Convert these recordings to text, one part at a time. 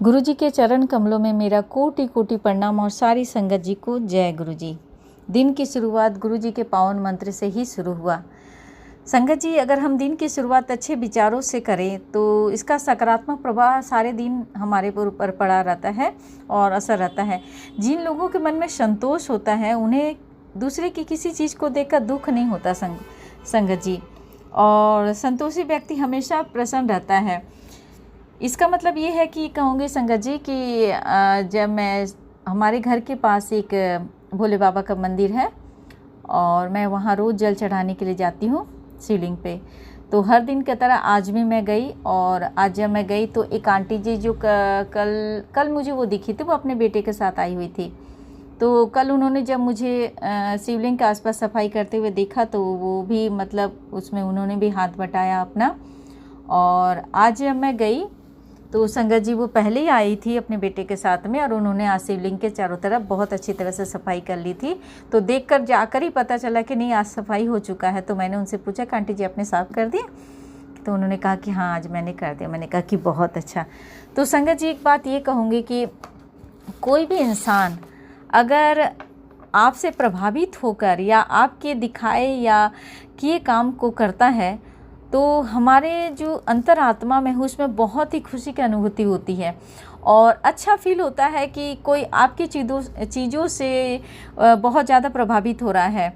गुरुजी के चरण कमलों में मेरा कोटि कोटि प्रणाम और सारी संगत जी को जय गुरुजी। दिन की शुरुआत गुरुजी के पावन मंत्र से ही शुरू हुआ। संगत जी, अगर हम दिन की शुरुआत अच्छे विचारों से करें तो इसका सकारात्मक प्रभाव सारे दिन हमारे ऊपर पड़ा रहता है और असर रहता है। जिन लोगों के मन में संतोष होता है उन्हें दूसरे की किसी चीज़ को देखकर दुख नहीं होता संगत जी, और संतोषी व्यक्ति हमेशा प्रसन्न रहता है। इसका मतलब ये है कि कहूँगी संगत जी कि जब मैं हमारे घर के पास एक भोले बाबा का मंदिर है और मैं वहाँ रोज़ जल चढ़ाने के लिए जाती हूँ शिवलिंग पे। तो हर दिन की तरह आज भी मैं गई, और आज जब मैं गई तो एक आंटी जी जो कल मुझे वो दिखी थी, वो अपने बेटे के साथ आई हुई थी। तो कल उन्होंने जब मुझे शिवलिंग के आसपास सफाई करते हुए देखा तो वो भी मतलब उसमें उन्होंने भी हाथ बटाया अपना। और आज जब मैं गई तो संगत जी वो पहले ही आई थी अपने बेटे के साथ में, और उन्होंने आज शिवलिंग के चारों तरफ बहुत अच्छी तरह से सफाई कर ली थी। तो देखकर जाकर ही पता चला कि नहीं, आज सफाई हो चुका है। तो मैंने उनसे पूछा कि आंटी जी आपने साफ़ कर दिया? तो उन्होंने कहा कि हाँ आज मैंने कर दिया। मैंने कहा कि बहुत अच्छा। तो संगत जी एक बात ये कहूँगी कि कोई भी इंसान अगर आपसे प्रभावित होकर या आपके दिखाए या किए काम को करता है तो हमारे जो अंतरात्मा में है उसमें बहुत ही खुशी की अनुभूति होती है और अच्छा फील होता है कि कोई आपकी चीज़ों से बहुत ज़्यादा प्रभावित हो रहा है।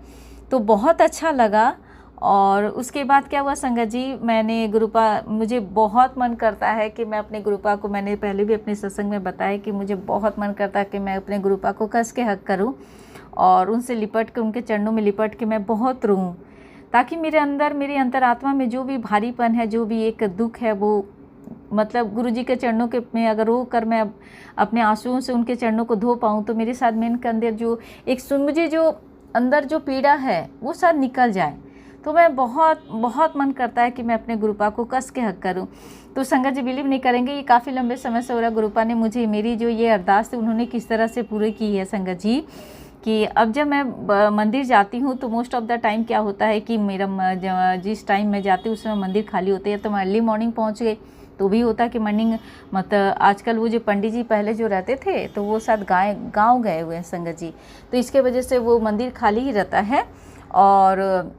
तो बहुत अच्छा लगा। और उसके बाद क्या हुआ संगत जी, मैंने गुरुपा, मुझे बहुत मन करता है कि मैं अपने गुरुपा को, मैंने पहले भी अपने सत्संग में बताया कि मुझे बहुत मन करता है कि मैं अपने गुरुपा को कस के हक करूं और उनसे लिपट के, उनके चरणों में लिपट के मैं बहुत रोऊं, ताकि मेरे अंदर, मेरी अंतरात्मा में जो भी भारीपन है, जो भी एक दुख है, वो मतलब गुरुजी के चरणों के में अगर रो कर मैं अपने आंसुओं से उनके चरणों को धो पाऊँ तो मेरे साथ मेन के अंदर जो एक मुझे जो अंदर जो पीड़ा है वो शायद निकल जाए। तो मैं बहुत मन करता है कि मैं अपने गुरुपा को कस के हक करूं। तो संगत जी बिलीव नहीं करेंगे, ये काफ़ी लंबे समय से हो रहा। गुरुपा ने मुझे मेरी जो ये अरदास थी उन्होंने किस तरह से पूरी की है संगत जी, कि अब जब मैं मंदिर जाती हूँ तो मोस्ट ऑफ द टाइम क्या होता है कि मेरा जिस टाइम मैं जाती हूँ उस समय मंदिर खाली होते हैं। तो मैं अर्ली मॉर्निंग पहुँच गई तो भी होता कि मॉर्निंग मतलब आजकल वो जो पंडित जी पहले जो रहते थे तो वो शायद गाँव गए हुए हैं संगत जी, तो इसके वजह से वो मंदिर खाली ही रहता है। और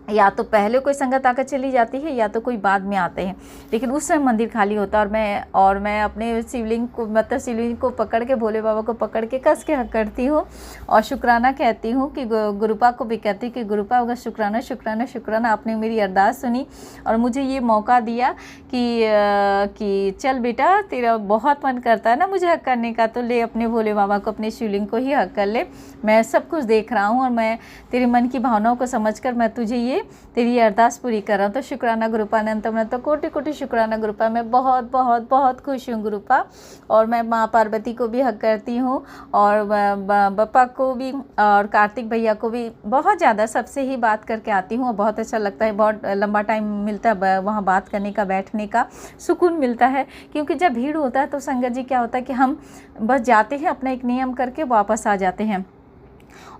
या तो पहले कोई संगत आकर चली जाती है या तो कोई बाद में आते हैं, लेकिन उस समय मंदिर खाली होता है। और मैं अपने शिवलिंग को, मतलब शिवलिंग को पकड़ के, भोले बाबा को पकड़ के कस के हक करती हूँ और शुक्राना कहती हूँ कि गुरुपा को भी कहती कि गुरुपा होगा शुक्राना शुक्राना शुक्राना, आपने मेरी अरदास सुनी और मुझे ये मौका दिया कि चल बेटा, तेरा बहुत मन करता है ना मुझे हक करने का, तो ले अपने भोले बाबा को, अपने शिवलिंग को ही हक कर ले। मैं सब कुछ देख रहा हूँ और मैं तेरे मन की भावनाओं को समझकर मैं तुझे ये तेरी अरदास पूरी कर रहा हूँ। तो शुक्राना गुरुपा, अनंतम तो कोटि कोटि शुक्राना गुरुपा। मैं बहुत बहुत बहुत खुश हूँ गुरुपा, और मैं माँ पार्वती को भी हक करती हूँ और बप्पा को भी और कार्तिक भैया को भी बहुत ज़्यादा सबसे ही बात करके आती हूँ और बहुत अच्छा लगता है। बहुत लंबा टाइम मिलता है वहाँ बात करने का, बैठने का सुकून मिलता है, क्योंकि जब भीड़ होता है तो संगत जी क्या होता है कि हम बस जाते हैं, अपना एक नियम करके वापस आ जाते हैं।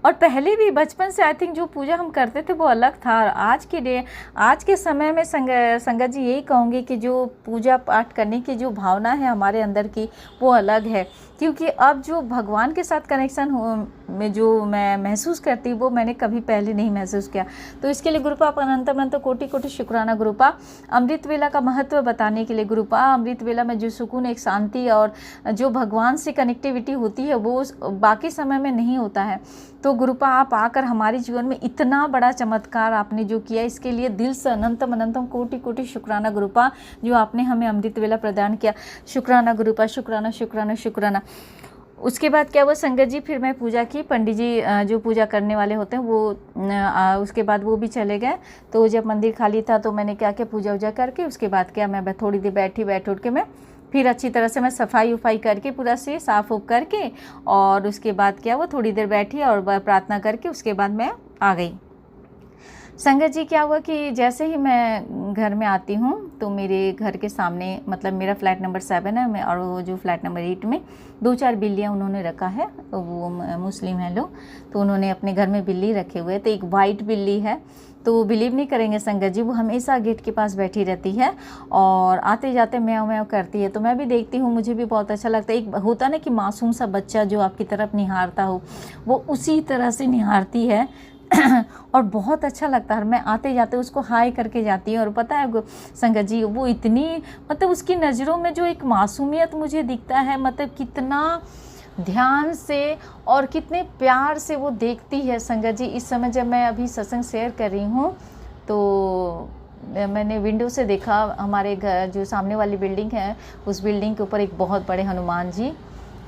और पहले भी बचपन से आई थिंक जो पूजा हम करते थे वो अलग था। आज के समय में संगत जी यही कहूँगी कि जो पूजा पाठ करने की जो भावना है हमारे अंदर की वो अलग है, क्योंकि अब जो भगवान के साथ कनेक्शन में जो मैं महसूस करती हूँ वो मैंने कभी पहले नहीं महसूस किया। तो इसके लिए गुरुपा अनंत कोटि कोटि शुक्राना गुरुपा। अमृत वेला का महत्व बताने के लिए गुरुपा, अमृत वेला में जो सुकून, एक शांति और जो भगवान से कनेक्टिविटी होती है वो बाकी समय में नहीं होता है। तो गुरुपा आप आकर हमारे जीवन में इतना बड़ा चमत्कार आपने जो किया, इसके लिए दिल से अनंतम कोटि कोटि शुक्राना गुरुपा, जो आपने हमें अमृत वेला प्रदान किया। शुक्राना गुरुपा, शुक्राना शुक्राना शुक्राना। उसके बाद क्या हुआ संगत जी, फिर मैं पूजा की। पंडित जी जो पूजा करने वाले होते हैं वो उसके बाद वो भी चले गए। तो जब मंदिर खाली था तो मैंने क्या किया, पूजा वूजा करके उसके बाद क्या, मैं थोड़ी देर बैठ उठ के मैं फिर अच्छी तरह से मैं सफाई उफाई करके पूरा से साफ़ उफ करके, और उसके बाद क्या, वो थोड़ी देर बैठी और प्रार्थना करके उसके बाद मैं आ गई। संगत जी क्या हुआ कि जैसे ही मैं घर में आती हूँ तो मेरे घर के सामने, मतलब मेरा फ्लैट नंबर 7 है, मैं और वो जो फ्लैट नंबर 8 में 2-4 बिल्लियाँ उन्होंने रखा है, तो वो मुस्लिम हैं लोग, तो उन्होंने अपने घर में बिल्ली रखे हुए। तो एक वाइट बिल्ली है, तो बिलीव नहीं करेंगे संगत जी, वो हमेशा गेट के पास बैठी रहती है और आते जाते म्याऊं म्याऊं करती है। तो मैं भी देखती हूँ, मुझे भी बहुत अच्छा लगता है। एक होता ना कि मासूम सा बच्चा जो आपकी तरफ निहारता हो, वो उसी तरह से निहारती है और बहुत अच्छा लगता है। मैं आते जाते उसको हाय करके जाती हूँ। और पता है संगत जी, वो इतनी, मतलब उसकी नज़रों में जो एक मासूमियत मुझे दिखता है, मतलब कितना ध्यान से और कितने प्यार से वो देखती है संगत जी। इस समय जब मैं अभी सत्संग शेयर कर रही हूँ तो मैंने विंडो से देखा, हमारे घर जो सामने वाली बिल्डिंग है, उस बिल्डिंग के ऊपर एक बहुत बड़े हनुमान जी,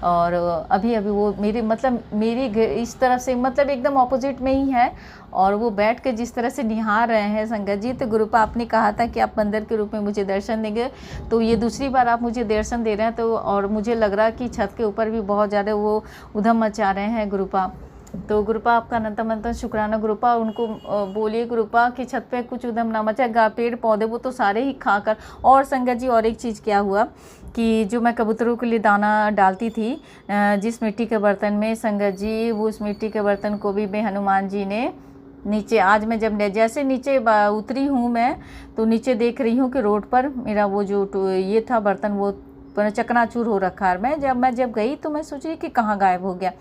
और अभी अभी वो मेरी इस तरफ से, मतलब एकदम ऑपोजिट में ही है, और वो बैठ के जिस तरह से निहार रहे हैं संगत जी। तो गुरुपा आपने कहा था कि आप बंदर के रूप में मुझे दर्शन देंगे, तो ये दूसरी बार आप मुझे दर्शन दे रहे हैं। तो और मुझे लग रहा है कि छत के ऊपर भी बहुत ज़्यादा वो उधम मचा रहे हैं गुरुपा। तो गुरुपा आपका अनंतम अनंतम शुक्राना गुरुपा। उनको बोलिए गुरुपा कि छत पे कुछ उधम ना मचा, पेड़ पौधे वो तो सारे ही खाकर। और संगत जी और एक चीज़ क्या हुआ कि जो मैं कबूतरों के लिए दाना डालती थी जिस मिट्टी के बर्तन में संगत जी, वो उस मिट्टी के बर्तन को भी हनुमान जी ने नीचे, आज मैं जब जैसे नीचे उतरी हूँ मैं, तो नीचे देख रही हूँ कि रोड पर मेरा वो जो ये था बर्तन, वो चकनाचूर हो रखा है। मैं जब गई तो मैं सोच रही कि कहाँ गायब हो गया,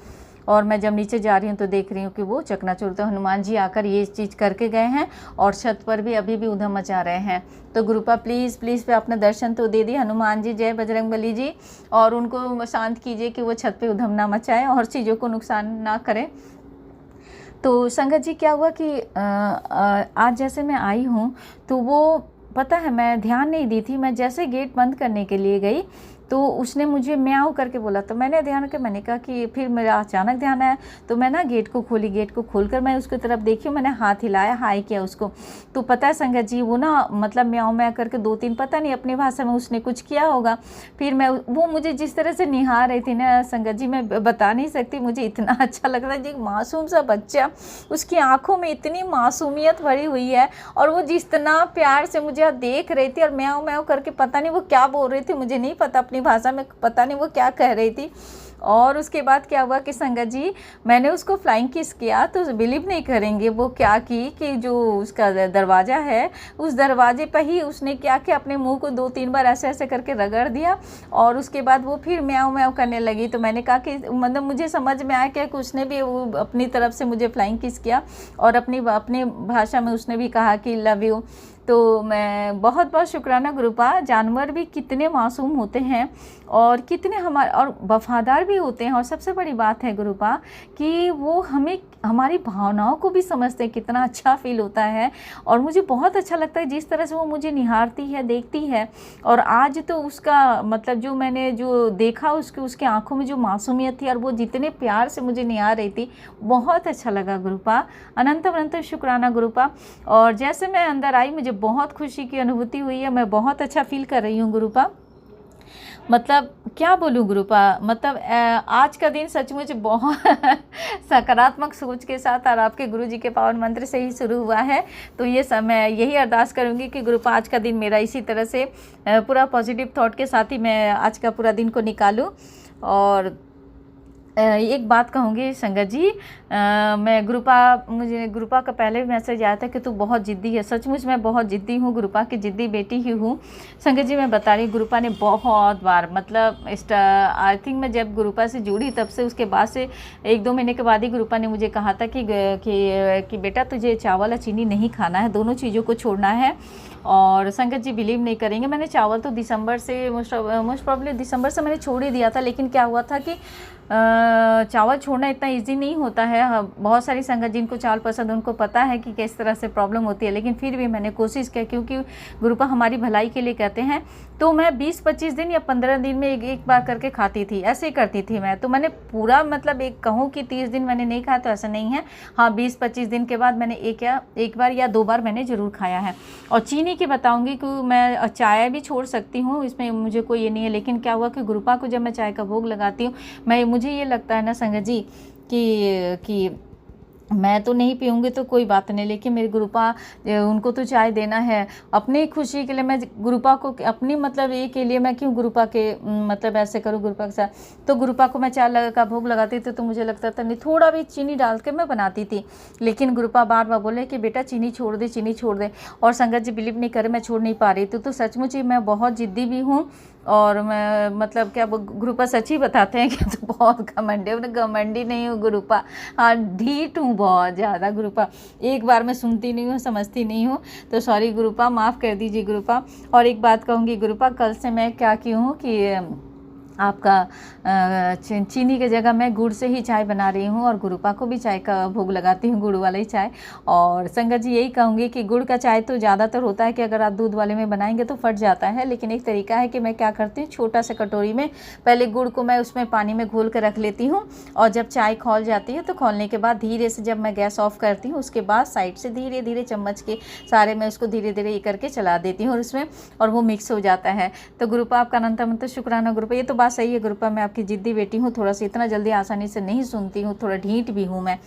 और मैं जब नीचे जा रही हूँ तो देख रही हूँ कि वो चकनाचूर। तो हनुमान जी आकर ये चीज़ करके गए हैं, और छत पर भी अभी भी उधम मचा रहे हैं। तो गुरुपा प्लीज़ प्लीज़ पे अपना दर्शन तो दे दिए हनुमान जी, जय बजरंगबली जी, और उनको शांत कीजिए कि वो छत पे उधम ना मचाए और चीज़ों को नुकसान ना करें। तो संगत जी क्या हुआ कि आज जैसे मैं आई हूँ तो वो, पता है मैं ध्यान नहीं दी थी, मैं जैसे गेट बंद करने के लिए गई तो उसने मुझे म्याऊं करके बोला। तो मैंने ध्यान करके मैंने कहा कि, फिर मेरा अचानक ध्यान आया, तो मैं ना गेट को खोली, गेट को खोलकर मैं उसकी तरफ देखी, मैंने हाथ हिलाया, हाय किया उसको। तो पता है संगत जी, वो ना मतलब म्याऊं म्याऊं करके 2-3, पता नहीं अपनी भाषा में उसने कुछ किया होगा। फिर वो मुझे जिस तरह से निहार रही थी ना संगत जी, मैं बता नहीं सकती, मुझे इतना अच्छा लग रहा है जी। मासूम सा बच्चा, उसकी आंखों में इतनी मासूमियत भरी हुई है, और वो जितना प्यार से मुझे देख रही थी, और म्याऊं म्याऊं करके पता नहीं वो क्या बोल रही थी, मुझे नहीं पता अपनी भाषा में, पता नहीं वो क्या कह रही थी। और उसके बाद क्या हुआ कि संगत जी, मैंने उसको फ्लाइंग किस किया, तो बिलीव नहीं करेंगे वो क्या की कि जो उसका दरवाज़ा है, उस दरवाजे पर ही उसने क्या किया, अपने मुंह को 2-3 बार ऐसे ऐसे करके रगड़ दिया, और उसके बाद वो फिर म्याऊं म्याऊं करने लगी। तो मैंने कहा कि मतलब मुझे समझ में आया कि उसने भी वो अपनी तरफ से मुझे फ्लाइंग किस किया, और अपनी भाषा में उसने भी कहा कि लव यू। तो मैं बहुत बहुत शुक्राना गुरुपा। जानवर भी कितने मासूम होते हैं और कितने हमारे और वफादार भी होते हैं, और सबसे बड़ी बात है गुरुपा कि वो हमें, हमारी भावनाओं को भी समझते हैं। कितना अच्छा फील होता है, और मुझे बहुत अच्छा लगता है जिस तरह से वो मुझे निहारती है, देखती है। और आज तो उसका मतलब जो मैंने जो देखा, उसके आंखों में जो मासूमियत थी, और वो जितने प्यार से मुझे निहार रही थी, बहुत अच्छा लगा गुरुपा। अनंतम अनंतम शुक्राना गुरुपा। और जैसे मैं अंदर आई, मुझे बहुत खुशी की अनुभूति हुई है, मैं बहुत अच्छा फील कर रही हूँ गुरुपा। मतलब क्या बोलूँ गुरुपा, मतलब आज का दिन सचमुच बहुत सकारात्मक सोच के साथ और आपके गुरुजी के पावन मंत्र से ही शुरू हुआ है। तो ये समय यही अरदास करूँगी कि गुरुपा आज का दिन मेरा इसी तरह से पूरा पॉजिटिव थॉट के साथ ही मैं आज का पूरा दिन को निकालूँ। और एक बात कहूँगी संगत जी, मुझे गुरुपा का पहले भी मैसेज आया था कि तू बहुत ज़िद्दी है। सचमुच मैं बहुत ज़िद्दी हूँ, गुरुपा की ज़िद्दी बेटी ही हूँ संगत जी। मैं बता रही हूँ, गुरुपा ने बहुत बार, मतलब आई थिंक मैं जब गुरुपा से जुड़ी तब से, उसके बाद से 1-2 महीने के बाद ही गुरुपा ने मुझे कहा था कि बेटा तुझे चावल और चीनी नहीं खाना है, दोनों चीज़ों को छोड़ना है। और संगत जी बिलीव नहीं करेंगे, मैंने चावल तो दिसंबर से मोस्ट प्रॉब्ली दिसंबर से मैंने छोड़ ही दिया था। लेकिन क्या हुआ था कि चावल छोड़ना इतना इजी नहीं होता है। बहुत सारी संगत जिनको चावल पसंद, उनको पता है कि किस तरह से प्रॉब्लम होती है। लेकिन फिर भी मैंने कोशिश की, क्योंकि गुरुपा हमारी भलाई के लिए कहते हैं। तो मैं 20-25 दिन या 15 दिन में एक बार करके खाती थी, ऐसे ही करती थी मैं। तो मैंने पूरा मतलब एक कहूँ कि 30 दिन मैंने नहीं खाया तो ऐसा नहीं है। हाँ, 20-25 दिन के बाद मैंने एक बार या 2 बार मैंने ज़रूर खाया है। और चीनी की बताऊँगी कि मैं चाय भी छोड़ सकती हूँ, इसमें मुझे कोई ये नहीं है। लेकिन क्या हुआ कि गुरुपा को जब मैं चाय का भोग लगाती हूँ, मुझे ये लगता है ना संगत जी कि मैं तो नहीं पीऊँगी तो कोई बात नहीं, लेकिन मेरे गुरुपा उनको तो चाय देना है। अपनी खुशी के लिए मैं गुरुपा को अपनी मतलब ये के लिए मैं क्यों गुरुपा के मतलब ऐसे करूँ गुरुपा के साथ। तो गुरुपा को मैं चाय का भोग लगाती थी तो मुझे लगता था नहीं, थोड़ा भी चीनी डाल के मैं बनाती थी, लेकिन गुरुपा बार बार बोले कि बेटा चीनी छोड़ दे, चीनी छोड़ दे। और संगत जी बिलीव नहीं करे, मैं छोड़ नहीं पा रही थी। तो सचमुच ही मैं बहुत ज़िद्दी भी हूँ, और मैं मतलब क्या गुरुपा सच ही बताते हैं कि तो बहुत घमंडी हूँ। घमंडी नहीं हूँ गुरुपा, हाँ ढीठ हूँ बहुत ज़्यादा गुरुपा। एक बार मैं सुनती नहीं हूँ, समझती नहीं हूँ, तो सॉरी गुरुपा, माफ़ कर दीजिए गुरुपा। और एक बात कहूँगी गुरुपा, कल से मैं क्या की हूँ कि आपका चीनी की जगह मैं गुड़ से ही चाय बना रही हूँ, और गुरुपा को भी चाय का भोग लगाती हूँ, गुड़ वाला ही चाय। और संगत जी यही कहूँगी कि गुड़ का चाय तो ज़्यादातर होता है कि अगर आप दूध वाले में बनाएंगे तो फट जाता है, लेकिन एक तरीका है कि मैं क्या करती हूँ, छोटा सा कटोरी में पहले गुड़ को मैं उसमें पानी में घोल कर रख लेती हूँ, और जब चाय खौल जाती है तो खौलने के बाद धीरे से जब मैं गैस ऑफ करती हूँ, उसके बाद साइड से धीरे धीरे चम्मच के सारे मैं उसको धीरे धीरे ये करके चला देती हूँ और उसमें, और वो मिक्स हो जाता है। तो गुरुपा आपका अनंत अनंत शुक्राना गुरुपा। ये तो बात सही है गुरुपा, मैं आपकी जिद्दी बेटी हूँ, थोड़ा सा इतना जल्दी आसानी से नहीं सुनती हूँ, थोड़ा ढीठ भी हूँ मैं,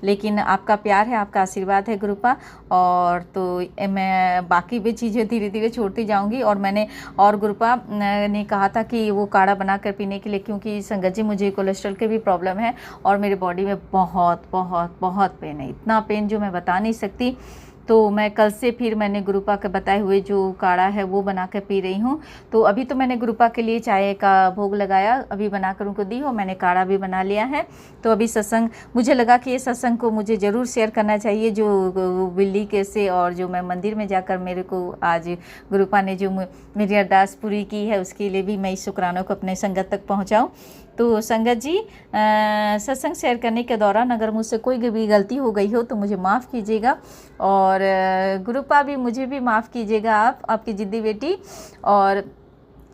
लेकिन आपका प्यार है, आपका आशीर्वाद है गुरुपा। और तो मैं बाकी भी चीज़ें धीरे धीरे छोड़ती जाऊँगी। और मैंने और गुरुपा ने कहा था कि वो काढ़ा बना कर पीने के लिए, क्योंकि संगत जी मुझे कोलेस्ट्रॉल की भी प्रॉब्लम है और मेरे बॉडी में बहुत बहुत बहुत पेन है, इतना पेन जो मैं बता नहीं सकती। तो मैं कल से फिर मैंने गुरुपा के बताए हुए जो काढ़ा है वो बना कर पी रही हूँ। तो अभी तो मैंने गुरुपा के लिए चाय का भोग लगाया, अभी बनाकर उनको दी, और मैंने काढ़ा भी बना लिया है। तो अभी सत्संग, मुझे लगा कि ये सत्संग को मुझे ज़रूर शेयर करना चाहिए, जो बिल्ली के से, और जो मैं मंदिर में जाकर मेरे को आज गुरुपा ने जो मेरी अरदास पूरी की है उसके लिए भी मैं इस शुक्रानों को अपने संगत तक पहुँचाऊँ। तो संगत जी सत्संग शेयर करने के दौरान अगर मुझसे कोई भी गलती हो गई हो तो मुझे माफ़ कीजिएगा, और गुरुपा भी मुझे भी माफ़ कीजिएगा, आपकी जिद्दी बेटी। और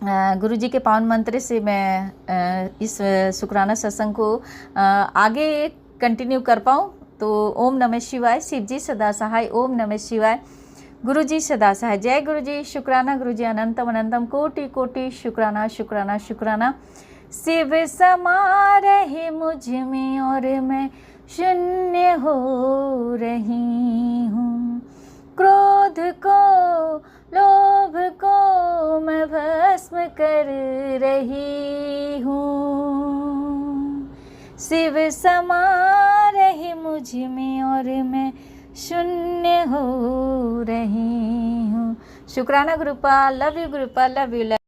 गुरु जी के पावन मंत्र से मैं इस शुक्राना सत्संग को आगे कंटिन्यू कर पाऊँ। तो ओम नमः शिवाय, शिव जी सदा सहाय, ओम नमः शिवाय, गुरु जी सदा सहाय। जय गुरु जी, शुक्राना गुरु जी, अनंतम अनंतम कोटि कोटि शुक्राना शुक्राना शुक्राना। शिव समा रहे मुझ में और मैं शून्य हो रही हूँ, क्रोध को लोभ को मैं भस्म कर रही हूँ। शिव समा रहे मुझ में और मैं शून्य हो रही हूँ। शुक्राना Gurupa, love you Gurupa, love you.